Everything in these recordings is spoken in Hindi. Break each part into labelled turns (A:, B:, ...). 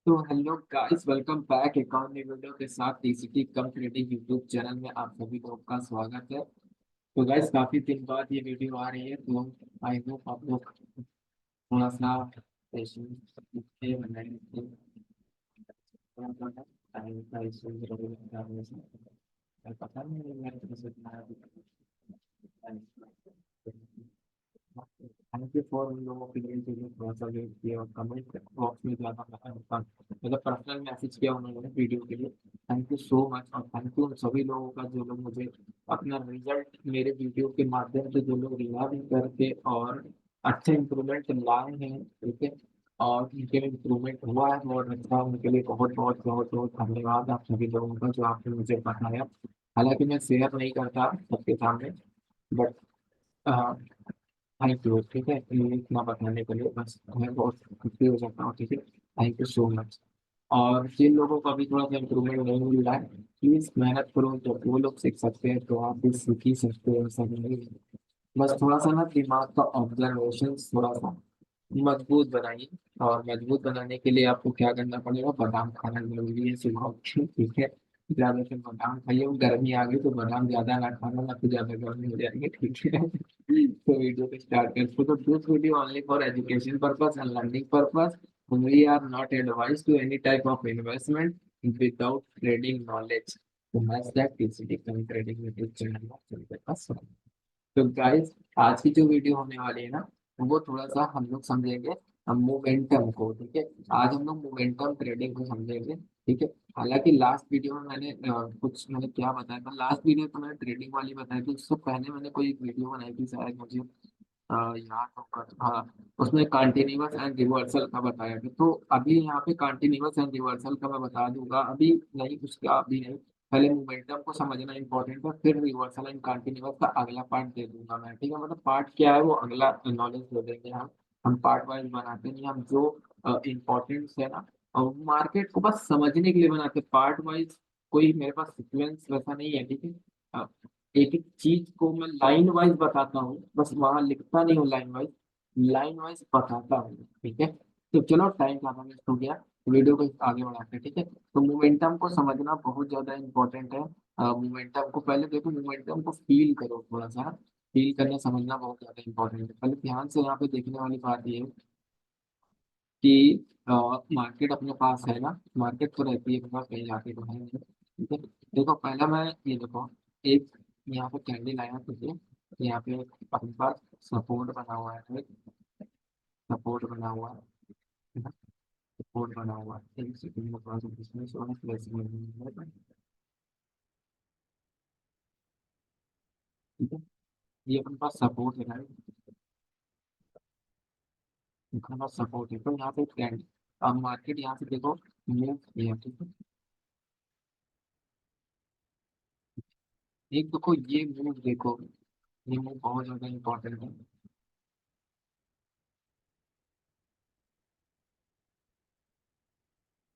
A: तो हेलो गाइस, वेलकम बैक एक और नई वीडियो के साथ टीसीटी कम ट्रेडिंग यूट्यूब चैनल में आप सभी लोगों का स्वागत है। तो गाइस, काफी दिन बाद ये वीडियो आ रही है, तो आई होप आप लोग थोड़ा सा पेशेंस रखिए, बनाए टाइम का इशू जरूर है, पता नहीं मेरे को इतना थैंक यू फॉर उन लोगों के लिए जो लोग थोड़ा सा वेट किए और कमेंट बॉक्स में ज्यादा मतलब पर्सनल मैसेज किया उन्होंने वीडियो के लिए। थैंक यू सो मच, और थैंक यू उन सभी लोगों का जो लोग मुझे अपना रिजल्ट मेरे वीडियो के माध्यम से जो लोग रिकॉर्डिंग करके और अच्छे इंप्रूवमेंट लाए हैं, ठीक है। और उनके इम्प्रूवमेंट हुआ है बहुत अच्छा, उनके लिए बहुत बहुत बहुत बहुत धन्यवाद आप सभी लोगों का जो आपने मुझे बताया। हालांकि मैं शेयर नहीं करता सबके सामने, बट थैंक यू, ठीक है, ये इतना बताने के लिए बस मैं बहुत खुशी हो जाता हूँ, ठीक है। Thank you so much. और जिन लोगों को अभी थोड़ा सा इम्प्रूवमेंट नहीं मिल रहा है, प्लीज मेहनत करो, जब वो लोग सीख सकते हैं तो आप भी सीख ही सकते हो, ऐसा नहीं है। बस थोड़ा सा ना दिमाग का ऑब्जर्वेशन थोड़ा सा मजबूत बनाइए। और मजबूत बनाने के लिए आपको क्या करना पड़ेगा, बादाम खाना जरूरी है सुबह उठ के, ठीक है। ज्यादा से बादाम खाइए, गर्मी आ गई तो बादाम ज्यादा ना खाना, ना तो ज्यादा गर्मी हो जाएगी, ठीक है। तो वीडियो को स्टार्ट करते तो this video only for education purpose and learning purpose. We are not advised to any type of investment without trading knowledge. तो मैं that TCD come trading YouTube channel में चलते पास। तो गाइस, आज की जो वीडियो होने वाली है ना, वो थोड़ा सा हम लोग समझेंगे हम मोमेंटम को, ठीक है। आज हम लोग मोमेंटम ट्रेडिंग को समझेंगे, ठीक है। हालांकि लास्ट वीडियो में मैंने कुछ मैंने क्या बताया था, लास्ट वीडियो तो मैंने ट्रेडिंग वाली बताई थी, उससे पहले मैंने कोई एक वीडियो बनाई थी शायद मुझे याद होगा, हाँ। उसमें कंटिन्यूअस एंड रिवर्सल का बताया था, तो अभी यहाँ पे कंटिन्यूअस एंड रिवर्सल का मैं बता दूंगा, अभी नहीं, उसका अभी नहीं। पहले मोमेंटम को समझना इंपॉर्टेंट है, फिर रिवर्सल एंड कंटिन्यूअस का अगला पार्ट दे दूंगा मैं, ठीक है। मतलब पार्ट क्या है वो अगला नॉलेज दे देंगे हम पार्ट वाइज बनाते नहीं, हम जो इम्पोर्टेंट है ना, और मार्केट को बस समझने के लिए बनाते पार्ट वाइज। कोई मेरे पास सीक्वेंस वैसा नहीं है, ठीक है। अ, एक एक चीज को मैं लाइन वाइज बताता हूँ, बस वहां लिखता नहीं हूँ लाइन वाइज बताता हूँ, ठीक है। तो चलो, टाइम ज्यादा वेस्ट हो गया, वीडियो को आगे बढ़ाते हैं, ठीक है। तो मोमेंटम को समझना बहुत ज्यादा इंपॉर्टेंट है। मोमेंटम को पहले देखो, मोमेंटम को फील करो थोड़ा सा, फील करना समझना बहुत ज्यादा इंपॉर्टेंट है। पहले ध्यान से यहाँ पे देखने वाली बात ये है कि मार्केट अपने पास है ना, मार्केट तो रहती है, अपने पास कहीं जाके तो है नहीं, ठीक है। देखो पहला मैं ये देखो, एक यहाँ पे कैंडल आया, ठीक है। यहाँ पे अपने पास सपोर्ट बना हुआ है, सपोर्ट बना हुआ है, सपोर्ट बना हुआ है, एक सेकंड में थोड़ा सा बिजनेस और फ्लेक्सिबल है, ठीक है। ये अपने पास सपोर्ट है ना, अपने पास सपोर्ट है, तो यहाँ पे ट्रेंड, अब मार्केट यहाँ से देखो मूव किया, ठीक है। एक देखो ये मूव देखो, ये मूव बहुत ज्यादा इंपॉर्टेंट है।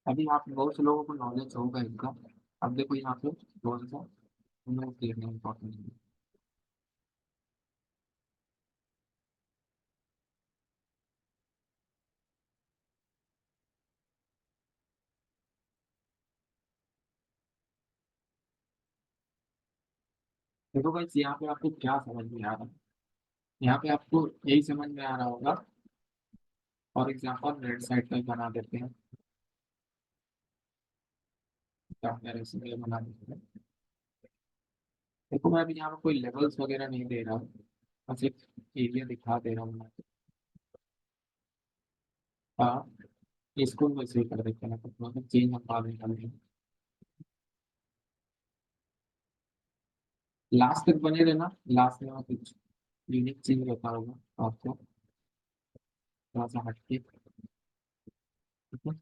A: अभी आप बहुत से लोगों को नॉलेज होगा इनका। अब देखो यहाँ पे थोड़ा सा मूव देखना इंपॉर्टेंट है। देखो भाई, यहाँ पे आपको क्या समझ में आ रहा है, यहाँ पे आपको यही समझ में आ रहा होगा। फॉर एग्जाम्पल रेड साइड का बना देते हैं, क्या इसमें बना देते हैं। देखो मैं अभी यहाँ पे कोई लेवल्स वगैरह नहीं दे रहा हूँ, बस एक एरिया दिखा दे रहा हूँ मैं। हाँ, इसको वैसे ही कर देते हैं, मतलब चेंज हम बाद में कर देंगे। लास्ट तक बने रहना, लास्ट में कुछ यूनिक चीज रहता होगा आपको, थोड़ा सा हटके, ठीक है।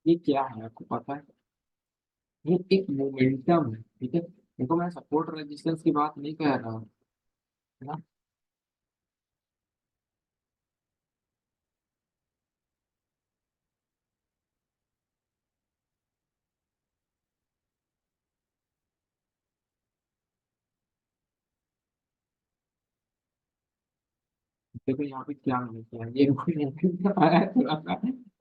A: ये क्या है आपको पता है, ये एक मोमेंटम है, ठीक है। देखो मैं सपोर्ट रेजिस्टेंस की बात नहीं कर रहा हूँ, है ना। देखो यहाँ पे क्या होना चाहिए, ये आया थोड़ा सा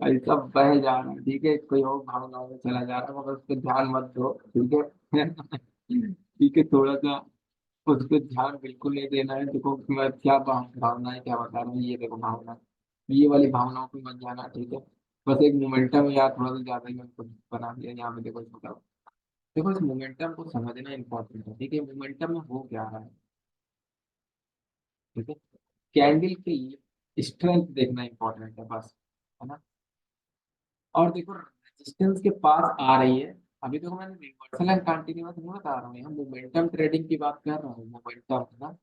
A: ऐसा बह जा रहा है, ठीक है, कोई और भावनाओं में चला जा रहा है, मगर उस पर ध्यान मत दो, ठीक है। ठीक है, थोड़ा सा उस पर ध्यान बिल्कुल नहीं देना है। देखो मैं क्या भावनाएं क्या बता रहा हूँ, ये देखो भावना, ये वाली भावनाओं पे मत जाना, ठीक है। बस एक मोमेंटम यार थोड़ा सा ज्यादा ही मैंने कुछ बना दिया यहाँ पे, देखो छोटा। देखो इस मोमेंटम को समझना इंपॉर्टेंट है, ठीक है, मोमेंटम में हो क्या रहा है, ठीक है। कैंडल की स्ट्रेंथ देखना इंपॉर्टेंट है बस, है ना। और देखो रेजिस्टेंस के पास आ रही है, अभी देखो मैंने रिवर्सल एंड कंटिन्यूअस नहीं बता रहा हूँ, यहाँ मोमेंटम ट्रेडिंग की बात कर रहा हूँ, मोमेंटम है ना।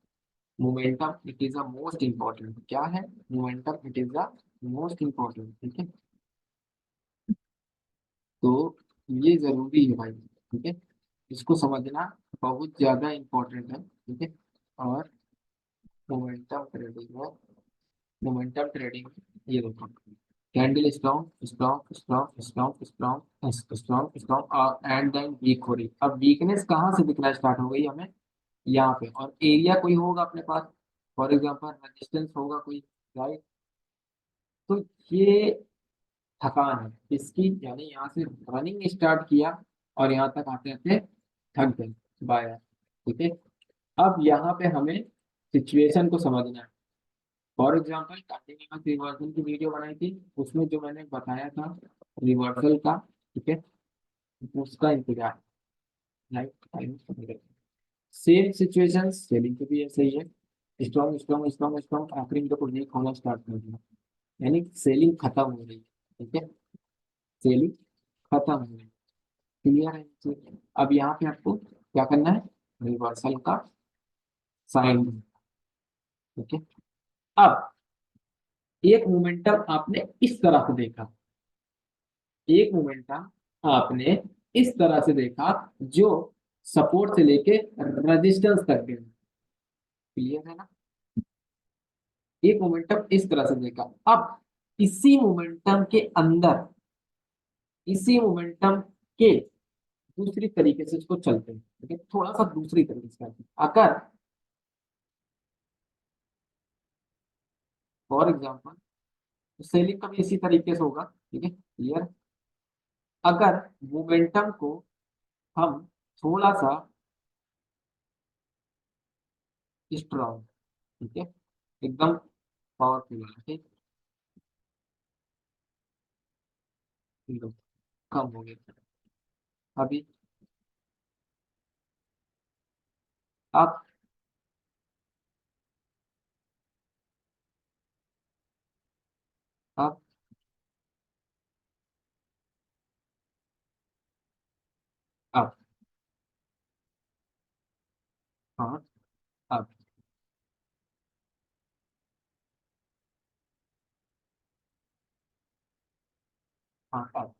A: Momentum it is the most important, क्या है, momentum it is the most important, ठीक है। तो ये जरूरी है भाई, ठीक है, इसको समझना बहुत ज्यादा इंपॉर्टेंट है, ठीक है। और मोमेंटम ट्रेडिंग है, मोमेंटम ट्रेडिंग, ये देखो candle strong strong strong strong strong strong strong और एंड देन वीक हो रही, अब वीकनेस कहाँ से दिखना स्टार्ट हो गई हमें, यहाँ पे, और एरिया कोई होगा अपने पास, फॉर एग्जांपल रेजिस्टेंस होगा कोई, राइट। तो ये थकान है इसकी, यानी यहाँ से रनिंग स्टार्ट किया और यहाँ तक आते आते थक गए, बाय, ठीक है। अब यहाँ पे हमें सिचुएशन को समझना है। फॉर एग्जाम्पल कंटिन्यूअस रिवर्सल की वीडियो बनाई थी, उसमें जो मैंने बताया था रिवर्सल का, ठीक है, उसका इंतजार, like time, same situation selling के भी ऐसे ही है, स्ट्रॉन्ग स्ट्रॉन्ग स्ट्रॉन्ग स्ट्रॉन्ग, आखिरी में तो वीक होना स्टार्ट कर दिया, यानी सेलिंग खत्म हो गई, ठीक है, सेलिंग खत्म हो गई, क्लियर है चीज़? अब यहाँ पे आपको क्या करना है, रिवर्सल का साइन, ठीक है। अब एक मोमेंटम आपने इस तरह से देखा, एक मोमेंटम आपने इस तरह से देखा जो सपोर्ट से लेके रेजिस्टेंस तक गया, क्लियर है ना। एक मोमेंटम इस तरह से देखा, अब इसी मोमेंटम के अंदर, इसी मोमेंटम के दूसरी तरीके से इसको चलते हैं, ठीक है, थोड़ा सा दूसरी तरीके से चलते हैं। अगर फॉर एग्जाम्पल सेलिंग का भी इसी तरीके से होगा, ठीक है, क्लियर। अगर मोमेंटम को हम थोड़ा सा स्ट्रॉन्ग, ठीक है, एकदम पावरफुल, ठीक, लो, कम हो गया, अभी अब अब अब हाँ, अब हाँ, अब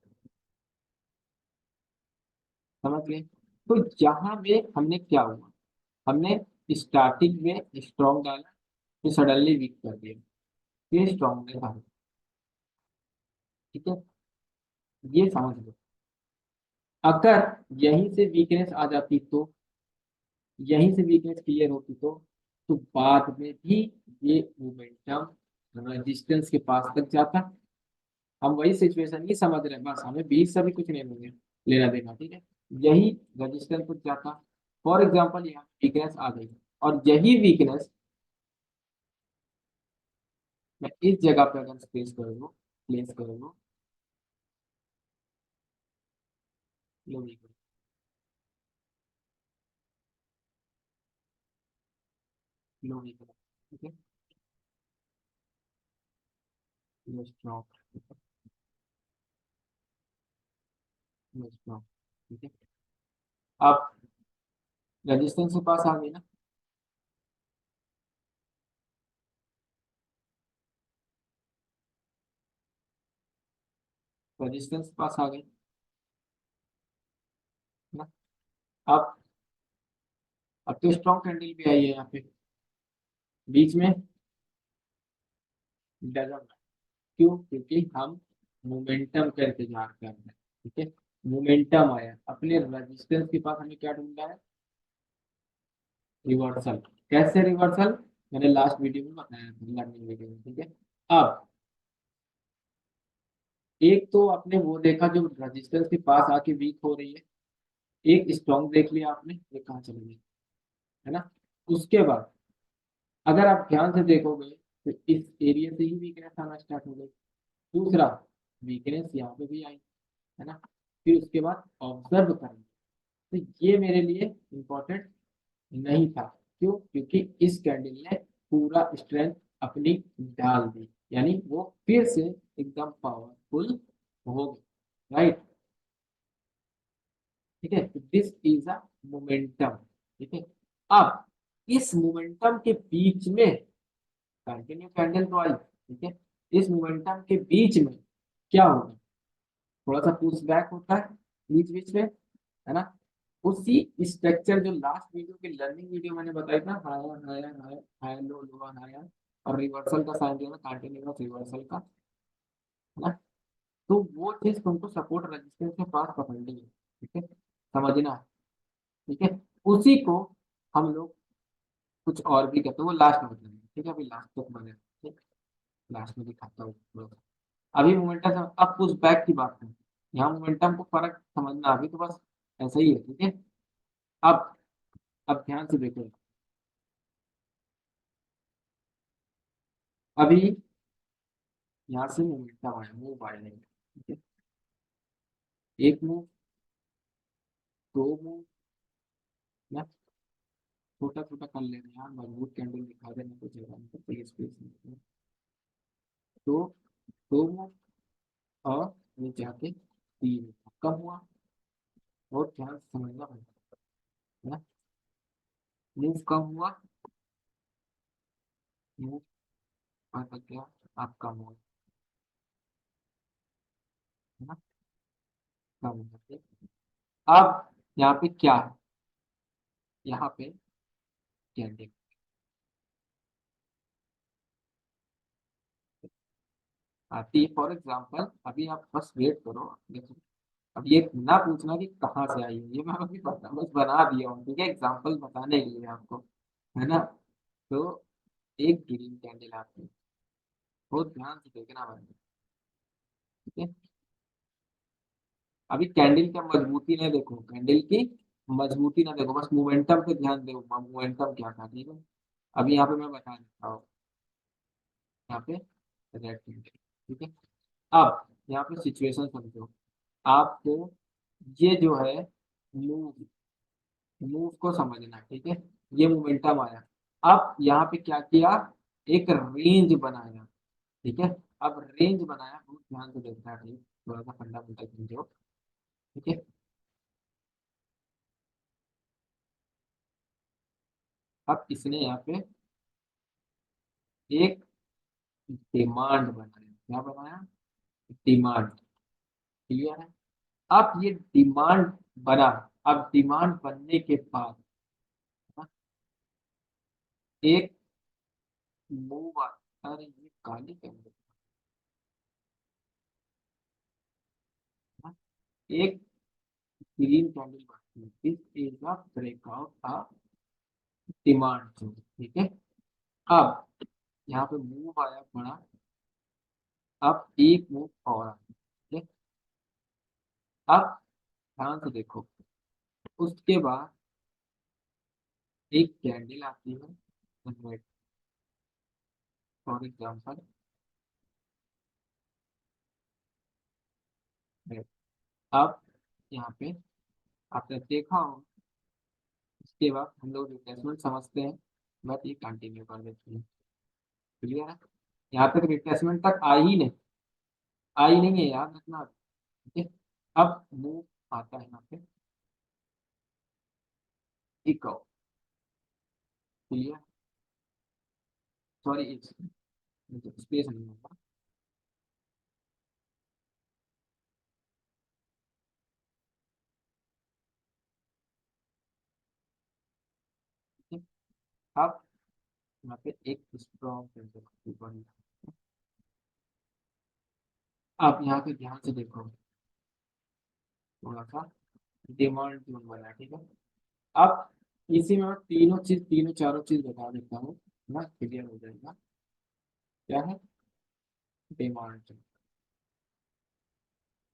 A: समझ गए। तो यहाँ में हमने क्या हुआ, हमने स्टार्टिंग में स्ट्रॉन्ग डाला, फिर सडनली वीक कर दिया, फिर स्ट्रॉन्ग में था, ठीक है, ये समझ लो। अगर यहीं से वीकनेस आ जाती तो, यहीं से वीकनेस क्लियर होती तो बाद में भी ये मोमेंटम रेजिस्टेंस के पास तक जाता। हम वही सिचुएशन ही समझ रहे हैं, बस हमें बीच से भी कुछ नहीं लेना, लेना देना, ठीक है, यही रेजिस्टेंस तक जाता। फॉर एग्जाम्पल यहाँ वीकनेस आ गई, और यही वीकनेस मैं इस जगह पे अगर स्पेस कर लूँ, प्लेस कर लूँ, लो वीकनेस, लो वीकनेस, ठीक है, लो स्ट्रॉन्ग, लो स्ट्रॉन्ग, ठीक है। अब रेजिस्टेंस के पास आ गई ना, रेजिस्टेंस के पास आ गई ना। अब अब तो स्ट्रॉन्ग कैंडल भी आई है यहाँ पे बीच में, डजन, क्यों, क्योंकि हम मोमेंटम का इंतजार कर रहे हैं, ठीक है। मोमेंटम आया, अपने रेजिस्टेंस के पास हमें क्या ढूंढना है, रिवर्सल, कैसे रिवर्सल, मैंने लास्ट वीडियो में बताया था, लर्निंग वीडियो में, ठीक है। अब एक तो आपने वो देखा जो रजिस्टेंस के पास आके वीक हो रही है, एक स्ट्रॉन्ग देख लिया आपने, ये कहाँ चली गई, है ना। उसके बाद अगर आप ध्यान से देखोगे तो इस एरिया से ही वीकनेस आना स्टार्ट हो गई। दूसरा, वीकनेस यहाँ पे भी आई, है ना। फिर उसके बाद ऑब्जर्व करना, तो ये मेरे लिए इम्पोर्टेंट नहीं था। क्यों? क्योंकि इस कैंडल ने पूरा स्ट्रेंथ अपनी डाल दी, यानी वो फिर से एकदम पावरफुल हो गई, राइट। ठीक है, दिस इज अ मोमेंटम। ठीक है। अब इस मोमेंटम के बीच में कंटिन्यू कैंडल तो आई, ठीक है। इस मोमेंटम के बीच में क्या होगा, थोड़ा सा पुश बैक होता है बीच बीच में, है ना। उसी स्ट्रक्चर जो लास्ट वीडियो के लर्निंग वीडियो मैंने बताया था, higher higher higher higher low low higher, और रिवर्सल का साइन दिया था, कंटिन्यूअस रिवर्सल का, है ना। तो वो चीज तुमको सपोर्ट रेजिस्टेंस के पास पकड़नी है, ठीक है, समझना है, ठीक है। उसी को हम लोग कुछ और भी कहते हैं, वो लास्ट में बताएंगे, ठीक है। अभी लास्ट तक बने, ठीक, लास्ट में दिखाता हूँ थोड़ा सा। अभी मोमेंटम, अब पुश बैक की बात है, यहाँ मोमेंटम को फर्क समझना, अभी तो बस ऐसा ही है, ठीक है। अब अब ध्यान से देखो, अभी यहाँ से मोमेंटम आया, मूव आया नहीं, ठीक है। एक मूव, दो मूव, ना, छोटा छोटा कर लेना यार, मजबूत कैंडल दिखा देना कुछ जगह में, तो ये स्पेस नहीं। तो दो मूव, और नीचे आके तीन, कम हुआ, और ध्यान से समझना पड़ेगा, है ना। मूव कम हुआ, मूव आता क्या, आप कम हुआ, है ना, कम हुआ, ठीक। अब यहाँ पे क्या है, यहाँ पे कैंडल आती है, फॉर एग्जाम्पल अभी आप बस वेट करो, देखो। अब ये ना पूछना कि कहाँ से आई है, ये मैं अभी बस बना दिया हूँ, ठीक है, एग्जाम्पल बताने के लिए आपको, है ना। तो एक ग्रीन कैंडल आती है, बहुत ध्यान से देखना भाई, ठीक है। अभी कैंडल का मजबूती ना देखो, कैंडल की मजबूती ना देखो, बस मोमेंटम पे ध्यान दो, मोमेंटम क्या था, ठीक है। अभी यहाँ पे मैं बता देता हूँ, यहाँ पे रेड कैंडल, ठीक है। अब यहाँ पे सिचुएशन समझो, आपको ये जो है मूव, मूव को समझना है, ठीक है। ये मोमेंटम आया, अब यहाँ पे क्या किया, एक रेंज बनाया, ठीक है। अब रेंज बनाया, बहुत ध्यान से देखना है, ठीक, थोड़ा सा फंडामेंटल समझो, ठीक है। अब इसने यहाँ पे एक डिमांड बनाया, क्या बनाया, डिमांड, क्लियर है। अब ये डिमांड बना, अब डिमांड बनने के बाद ना, एक मूव आता, अरे ये काली कैंडल, एक ग्रीन कैंडल बनती है, this is a breakout of demand zone, ठीक है। अब यहाँ पे मूव आया बड़ा, अब एक मूव और आया, ठीक है। अब ध्यान से देखो, उसके बाद एक कैंडल आती है, फॉर एग्जाम्पल, अब यहाँ पे आपने देखा हो, उसके बाद हम लोग रिप्लेसमेंट समझते हैं, बट ये कंटिन्यू कर देते हैं, क्लियर है। यहाँ तक रिप्लेसमेंट तक आई नहीं है, याद रखना, ठीक है। अब मूव आता है यहाँ पे, एक और, क्लियर, सॉरी स्पेस नहीं होगा, ठीक है। अब यहाँ पे एक स्ट्रॉन्ग, आप यहाँ पे ध्यान से देखो, थोड़ा सा डिमांड जोन बना, ठीक है। अब इसी में मैं तीनों चीज, तीनों चारों चीज बता देता हूँ, ना क्लियर हो जाएगा। क्या है? डिमांड।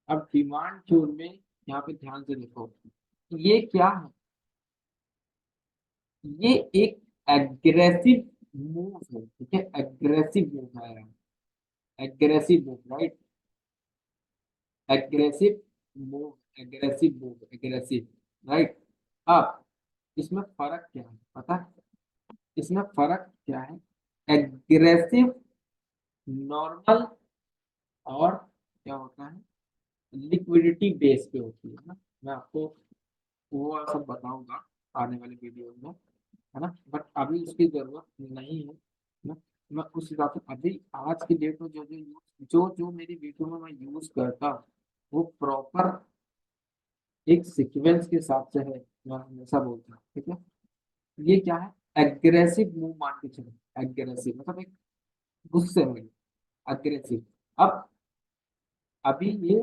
A: अब डिमांड जोन में यहाँ पे ध्यान से देखो, ये क्या है? ये एक एग्रेसिव मूव है, ठीक है, एग्रेसिव मूव है, aggressive move, right, aggressive move, aggressive move, aggressive, right. अब इसमें फर्क क्या है पता है? इसमें फर्क क्या है? एग्रेसिव नॉर्मल और क्या होता है, लिक्विडिटी बेस पे होती है ना। मैं आपको वो सब बताऊंगा आने वाले वीडियो में, है ना, बट अभी उसकी जरूरत नहीं है ना। मैं उस हिसाब से अभी आज की डेट में जो जो मेरी वीडियो में मैं यूज करता हूँ, वो प्रॉपर एक सीक्वेंस के हिसाब से है। मैं हमेशा बोलता हूँ, ठीक है। ये क्या है? एग्रेसिव मूव मान के चलो, एग्रेसिव मतलब एक गुस्से में, अग्रेसिव। अब अभी ये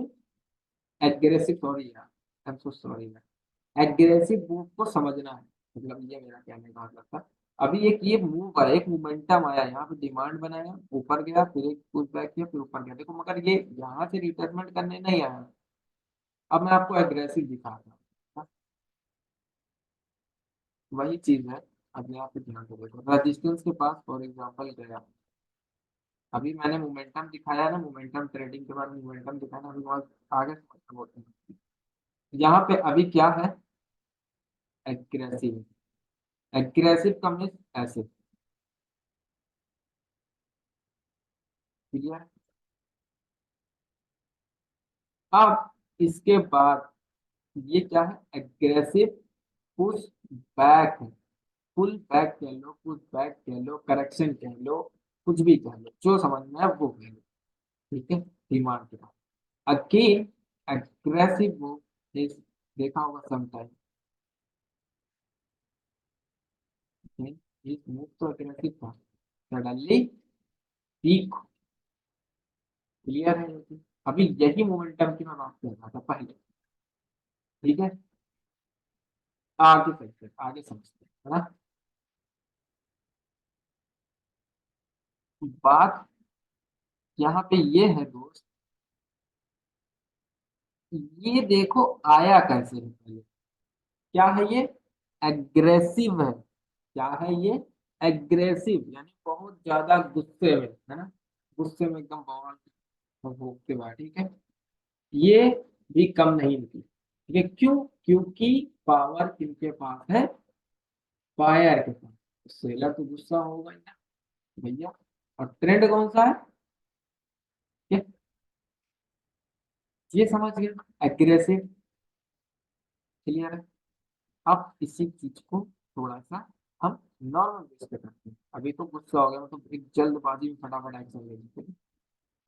A: एग्रेसिव, सॉरी यार, आई एम सो सॉरी यार, एग्रेसिव मूव को समझना है, मतलब ये मेरा कहने का मतलब था। अभी एक ये मूव आया, एक मोमेंटम आया, यहाँ पे डिमांड बनाया, ऊपर गया, फिर एक पुश बैक किया, फिर ऊपर गया, देखो, मगर ये यहाँ से रिटर्नमेंट करने नहीं आया। अब मैं आपको एग्रेसिव दिखाता हूँ, वही चीज है। अब यहाँ पे ध्यान से देखो, रेजिस्टेंस के पास फॉर एग्जांपल गया, अभी मैंने मोमेंटम दिखाया ना, मोमेंटम ट्रेडिंग के बाद मोमेंटम दिखाया ना, अभी बहुत आगे खत्म होते हैं। यहाँ पे अभी क्या है? एग्रेसिव, एग्रेसिव का मीन्स ऐसे, क्लियर। अब इसके बाद ये क्या है? एग्रेसिव पुश बैक है, पुल बैक कह लो, पुश बैक कह लो, करेक्शन कह लो, कुछ भी कह लो, जो समझ में है वो कह लो, ठीक है। डिमांड के बाद अगेन एग्रेसिव मूव इस, देखा होगा समटाइम, इस मूव तो एग्रेसिव था, सडनली पीक, क्लियर है ये चीज़? अभी यही मोमेंटम की मैं बात कर रहा था पहले, ठीक है। आगे चलते हैं, आगे समझते हैं, है ना। बात यहाँ पे ये है दोस्त, ये देखो आया कैसे है पहले। क्या है ये? एग्रेसिव है। क्या है ये? एग्रेसिव, यानी बहुत ज्यादा गुस्से में, है ना, गुस्से में एकदम बवाल भोगते हुए, ठीक है। ये भी कम नहीं निकली, ठीक है, क्यों? क्योंकि पावर किनके पास है? बायर के पास। सेलर तो गुस्सा होगा ही ना भैया। और ट्रेंड कौन सा है? ये ये समझ गया, एग्रेसिव, क्लियर है। अब इसी चीज को थोड़ा सा हम नॉर्मल बेस पे करते हैं। अभी तो गुस्सा हो गया, मतलब एक जल्दबाजी में फटाफट एक्शन ले लेते हैं।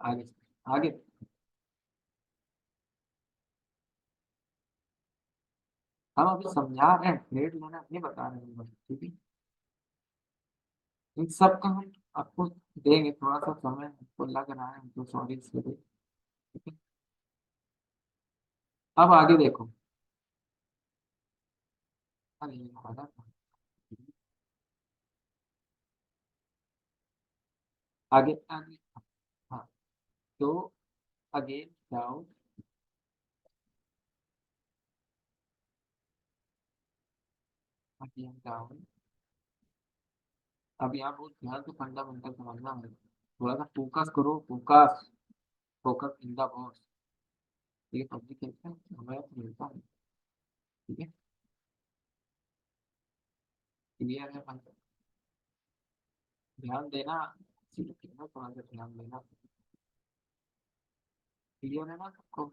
A: आगे आगे हम अभी समझा रहे हैं, ट्रेड लेना नहीं बता रहे हैं बस, ठीक है। इन सब का हम आपको देंगे, थोड़ा सा समय आपको लग रहा है तो सॉरी इसके लिए, ठीक है। अब आगे देखो, अरे ये वाला था। आगे आगे, हाँ, तो अगेन डाउन, अगेन डाउन। अब यहाँ बहुत ध्यान से फंडामेंटल समझना है, थोड़ा सा फोकस करो, focus, focus in the box, ठीक है। पब्लिक खेलते हैं, हमें तो मिलता है, ठीक है, क्लियर है भाई? ध्यान देना, ठीक है, थोड़ा सा ध्यान देना, क्लियर है ना सबको?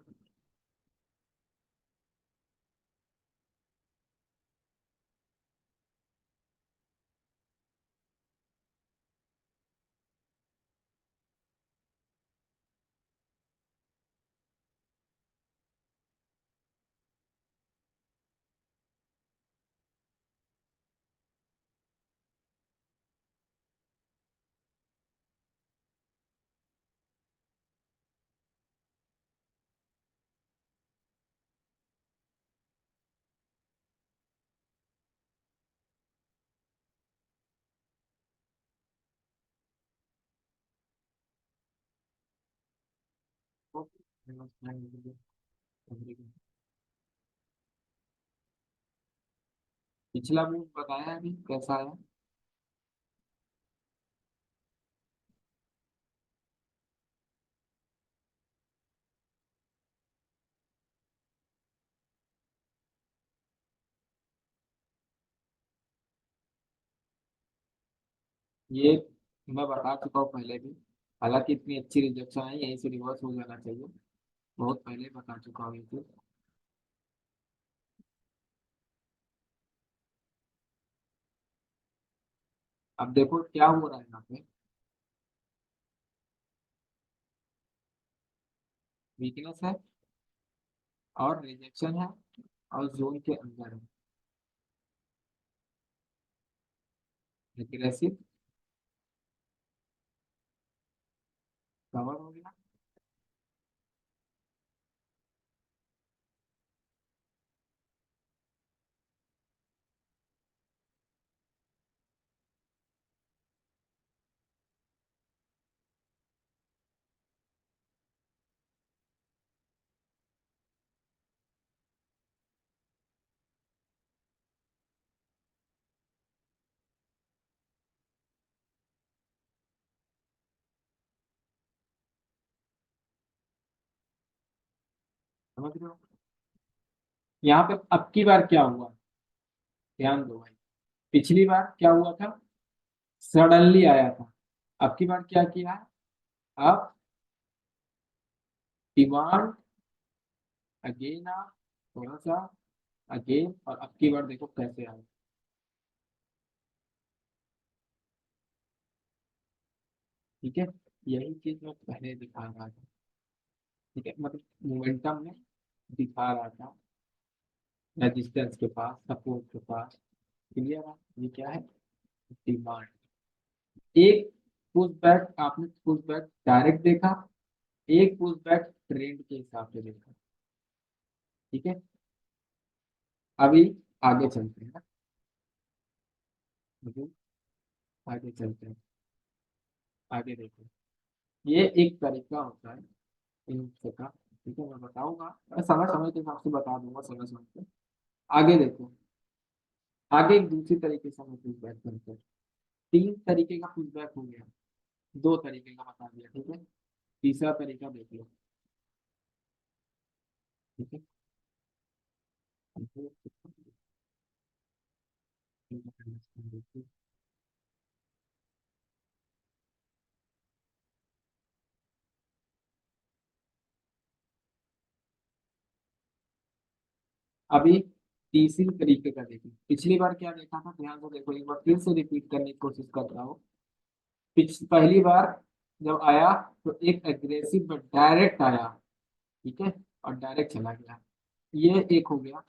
A: पिछला भी बताया अभी कैसा है। ये मैं बता चुका हूँ पहले भी। हालांकि इतनी अच्छी रिजेक्शन है, यहीं से रिवर्स हो जाना चाहिए। बहुत पहले बता चुका हूँ ये चीज। अब देखो क्या हो रहा है यहाँ पे। वीकनेस है और रिजेक्शन है और जोन के अंदर है। एग्रेसिव कवर हो गया। समझ रहे हो। यहाँ पे अब की बार क्या हुआ, ध्यान दो भाई। पिछली बार क्या हुआ था, सडनली आया था। अब की बार क्या किया है, अब डिमांड अगेन आ, थोड़ा सा अगेन, और अब की बार देखो कैसे आया। ठीक है, यही चीज मैं पहले दिखा रहा था। ठीक है, मतलब मोमेंटम में दिखा रहा था, रेजिस्टेंस के पास, सपोर्ट के पास। क्लियर है, ये क्या है, डिमांड। एक पुश बैक आपने पुश बैक डायरेक्ट देखा, एक पुश बैक ट्रेंड के हिसाब से देखा। ठीक है, अभी आगे चलते हैं। अभी आगे चलते हैं, आगे देखो। ये एक तरीका होता है इन का। ठीक है, मैं बताऊंगा, मैं समय समय के हिसाब से बता दूंगा, समय समय पे। आगे देखो, आगे एक दूसरी तरीके से हम पुश बैक करते हैं। तीन तरीके का पुश बैक हो गया, दो तरीके का बता दिया। ठीक है, तीसरा तरीका देख लो। ठीक है, अभी तीसरी तरीके का देखो। पिछली बार क्या देखा था, ध्यान से देखो, एक बार फिर से रिपीट करने की कोशिश कर रहा हूँ। पहली बार जब आया तो एक एग्रेसिव में डायरेक्ट आया। ठीक है, और डायरेक्ट चला गया। ये एक हो गया।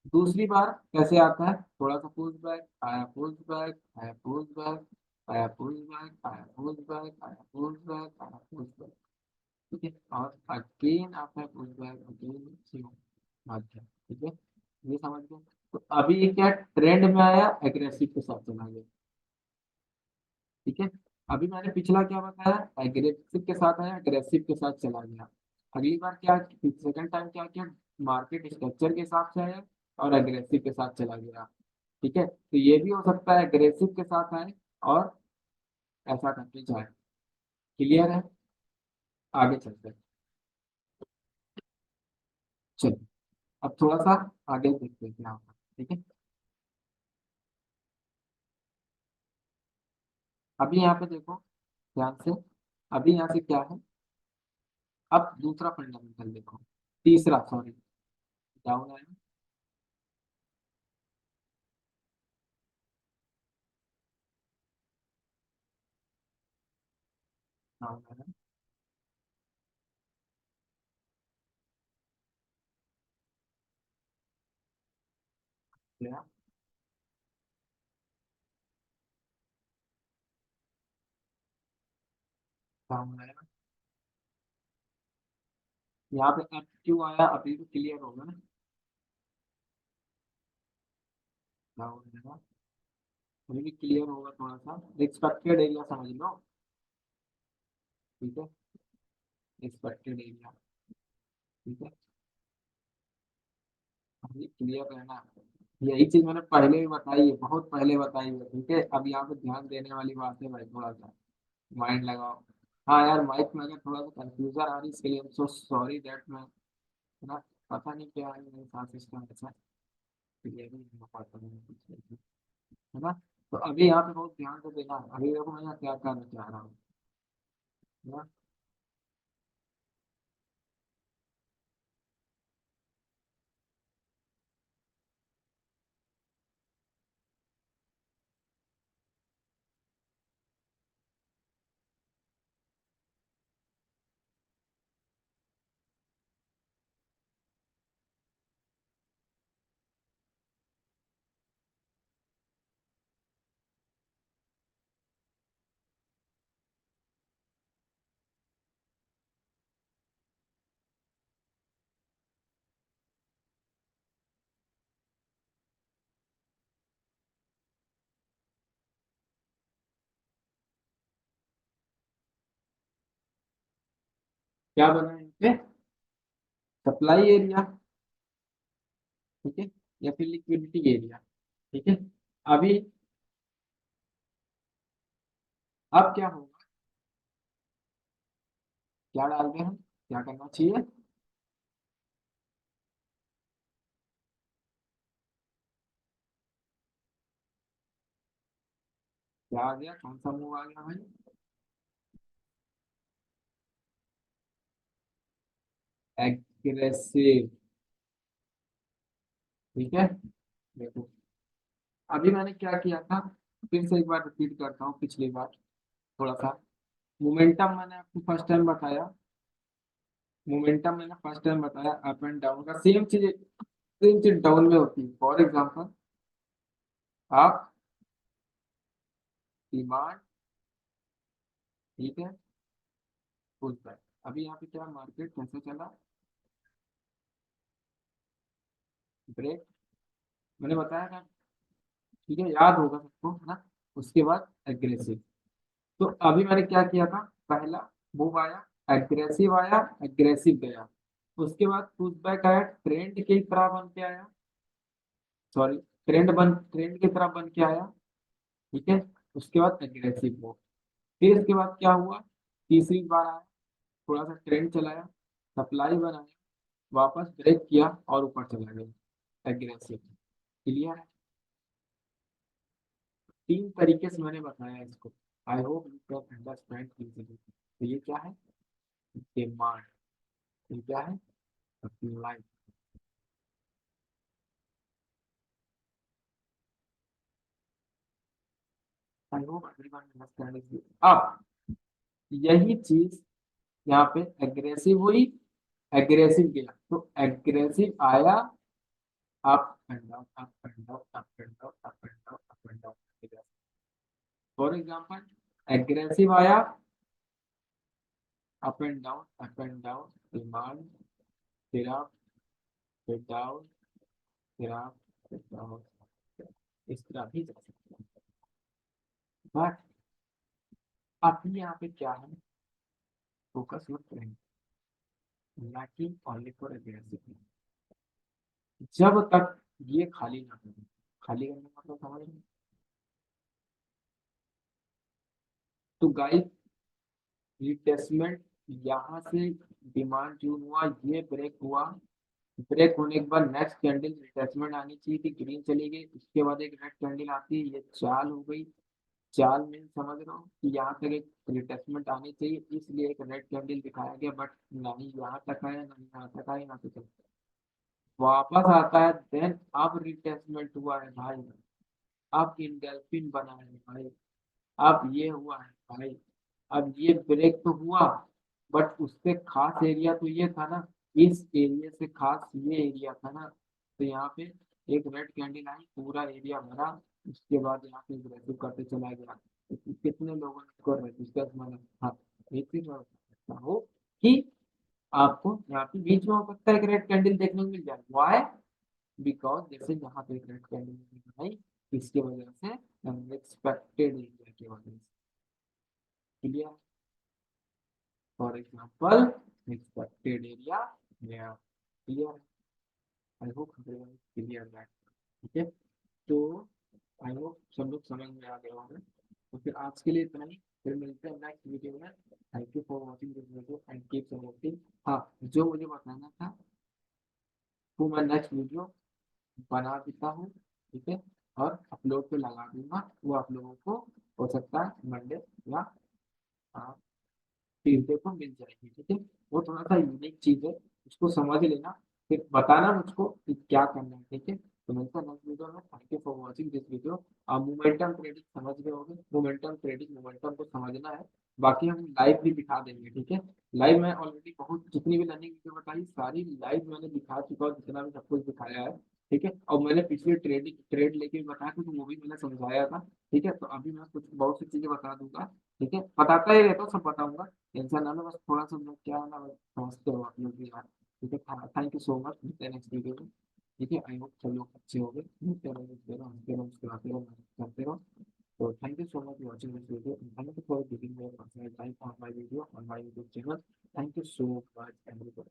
A: दूसरी बार कैसे आता है, थोड़ा सा पुश बैक आया, पुश बैक आया, पुश बैक आया, पुश बैक आया, पुश बैक आया, पुश बैक आया, पुश बैक। ठीक है, और अगेन आता है पुश बैक, अगेन माध्यम। ठीक है, ये समझ गए। तो अभी ये क्या ट्रेंड में आया, एग्रेसिव के साथ चला गया। ठीक है, अभी मैंने पिछला क्या बताया, एग्रेसिव के साथ आया, एग्रेसिव के साथ चला गया। अगली बार क्या, सेकंड टाइम क्या किया, मार्केट स्ट्रक्चर के हिसाब से आया और एग्रेसिव के साथ चला गया। ठीक है, तो ये भी हो सकता है एग्रेसिव के साथ आए और ऐसा करके जाए। क्लियर है, आगे चलते हैं। चलो, अब थोड़ा सा आगे देखते हैं क्या होगा। ठीक है, अभी यहाँ पे देखो ध्यान से। अभी यहाँ से क्या है, अब दूसरा फंडामेंटल देखो, तीसरा सॉरी, डाउन आया, डाउन आया, गया, डाउन आया। यहाँ पे एफ क्यों आया, अभी भी क्लियर होगा ना, डाउन आया, अभी भी क्लियर होगा। थोड़ा सा एक्सपेक्टेड एरिया समझ लो। ठीक है, एक्सपेक्टेड एरिया, ठीक है, अभी क्लियर रहना। यही चीज मैंने पहले भी बताई है, बहुत पहले बताई है, ठीक है। अब यहाँ पे ध्यान देने वाली बात है भाई, थोड़ा सा माइंड लगाओ। हाँ यार, माइक में अगर थोड़ा सा कंफ्यूजन आ रही है, इसके लिए सो सॉरी दैट मैं, है ना, पता नहीं क्या है मेरे साथ सिस्टम ऐसा क्लियर ही नहीं हो पाता है कुछ, है ना। तो अभी यहाँ पे बहुत ध्यान से देना, अभी देखो मैं यहाँ क्या करना चाह रहा हूँ, है ना। क्या बना है यहाँ पे, सप्लाई एरिया, ठीक है, या फिर लिक्विडिटी एरिया, ठीक है। अभी अब क्या होगा, क्या डालते हैं हम, क्या करना चाहिए, क्या आ गया, कौन सा मूव आ गया भाई, एग्रेसिव, ठीक है। देखो अभी मैंने क्या किया था, फिर से एक बार रिपीट करता हूँ, पिछली बार थोड़ा सा मोमेंटम मैंने आपको फर्स्ट टाइम बताया, मोमेंटम मैंने फर्स्ट टाइम बताया अप एंड डाउन का, सेम चीज डाउन में होती है। फॉर एग्जाम्पल आप डिमांड, ठीक है, पुल बैक। अभी यहाँ पे क्या मार्केट कैसे चला, ब्रेक, मैंने बताया था, ठीक है, याद होगा सबको, है ना। उसके बाद एग्रेसिव। तो अभी मैंने क्या किया था, पहला मूव आया, एग्रेसिव आया, एग्रेसिव गया, उसके बाद पुश बैक आया, ट्रेंड की तरह बन के आया, सॉरी, ट्रेंड की तरह बन के आया, ठीक है। उसके बाद एग्रेसिव मूव, फिर इसके बाद क्या हुआ, तीसरी बार आया, थोड़ा सा ट्रेंड चलाया, सप्लाई बनाया, वापस ब्रेक किया और ऊपर चला गया, एग्रेसिव। क्लियर है, तीन तरीके से मैंने बताया इसको, I hope you can understand easily. तो ये क्या है, डिमांड, ये क्या है, supply. I hope everyone understand it. अब यही चीज यहाँ पे एग्रेसिव हुई, एग्रेसिव गया, तो एग्रेसिव आया, up and down, up and down, up and down, up and down, up and down. For example aggressive आया, up and down, up and down, demand, फिर अप, फिर डाउन, फिर अप, फिर डाउन, इस तरह भी जा सकते हैं। बट अभी यहाँ पे क्या है, फोकस मत करेंगे, ना कि ओनली फॉर एग्रेसिव, जब तक ये खाली ना करें। खाली करने का मतलब समझ रहे हैं? तो गाइस रिटेस्टमेंट, यहाँ से डिमांड जो हुआ, ये ब्रेक हुआ, ब्रेक होने के बाद नेक्स्ट कैंडल रिटेस्टमेंट आनी चाहिए थी, ग्रीन चली गई, उसके बाद एक रेड कैंडल आती है, ये चाल हो गई। चाल में समझ रहा हूँ कि यहाँ तक एक रिटेस्टमेंट आनी चाहिए, इसलिए एक रेड कैंडल दिखाया गया, बट नहीं यहाँ तक आया, नहीं यहाँ तक आया, यहाँ पे चलता है, वापस आता है, देन अब रिटेस्टमेंट हुआ है भाई, अब इंडेल्फिन बना है भाई, अब ये हुआ है भाई, अब ये ब्रेक तो हुआ, बट उससे खास एरिया तो ये था ना, इस एरिया से खास ये एरिया था ना। तो यहाँ पे एक रेड कैंडल आई, पूरा एरिया भरा, उसके बाद यहाँ पे ग्रेसिव करते चला गया। तो कितने लोगों ने इसको रजिस्टर माना, हाँ, एक चीज मैं बताता हूँ कि आपको यहाँ पे बीच में हो सकता है एक रेड कैंडल देखने को मिल जाए, वाई, बिकॉज जैसे यहाँ पे एक रेड कैंडल आई, इसकी वजह से अनएक्सपेक्टेड एरिया की वजह से, clear. For example expected area या clear, I hope clear that. ठीक है, तो आई होप सब लोग समझ में आ गए होंगे। तो फिर आज के लिए इतना ही, फिर मिलते हैं नेक्स्ट वीडियो में। Thank you for watching this video and keep supporting. हाँ, जो मुझे बताना था वो मैं नेक्स्ट वीडियो बना देता हूँ, ठीक है, और अपलोड पे लगा दूंगा। वो आप लोगों को हो सकता है मंडे या ट्यूजडे को मिल जाएगी, ठीक है। वो थोड़ा सा यूनिक चीज है, उसको समझ लेना, फिर बताना मुझको कि क्या करना है, ठीक है। तो मिलता है नेक्स्ट वीडियो में। Thank you for watching this video. आप मोमेंटम ट्रेडिंग समझ गए होंगे, मोमेंटम ट्रेडिंग, मोमेंटम को समझना है। बाकी हम लाइव भी दिखा देंगे, ठीक है। लाइव में ऑलरेडी बहुत जितनी भी लर्निंग वीडियो बताई सारी लाइव मैंने दिखा चुका हूँ, जितना भी सब कुछ दिखाया है, ठीक है। और मैंने पिछले ट्रेड लेके भी बताया था, तो वो भी मैंने समझाया था, ठीक है। तो अभी मैं कुछ बहुत सी चीजें बता दूंगा, ठीक है। बताता ही रहता हूँ, सब बताऊंगा, टेंशन ना लो। बस थोड़ा सा मैं क्या है ना, बस समझते हो आप लोग भी यार, ठीक है। थैंक यू सो मच, मिलते हैं नेक्स्ट वीडियो में, ठीक है। आई होप सब लोग अच्छे हो गए, मिलते रहो, मिलते रहो, हंसते रहो, मुस्कुराते रहो, मेहनत करते रहो। तो thank you so much for watching this video, thank you for giving your personal time on my video on my YouTube channel. Thank you so much everyone.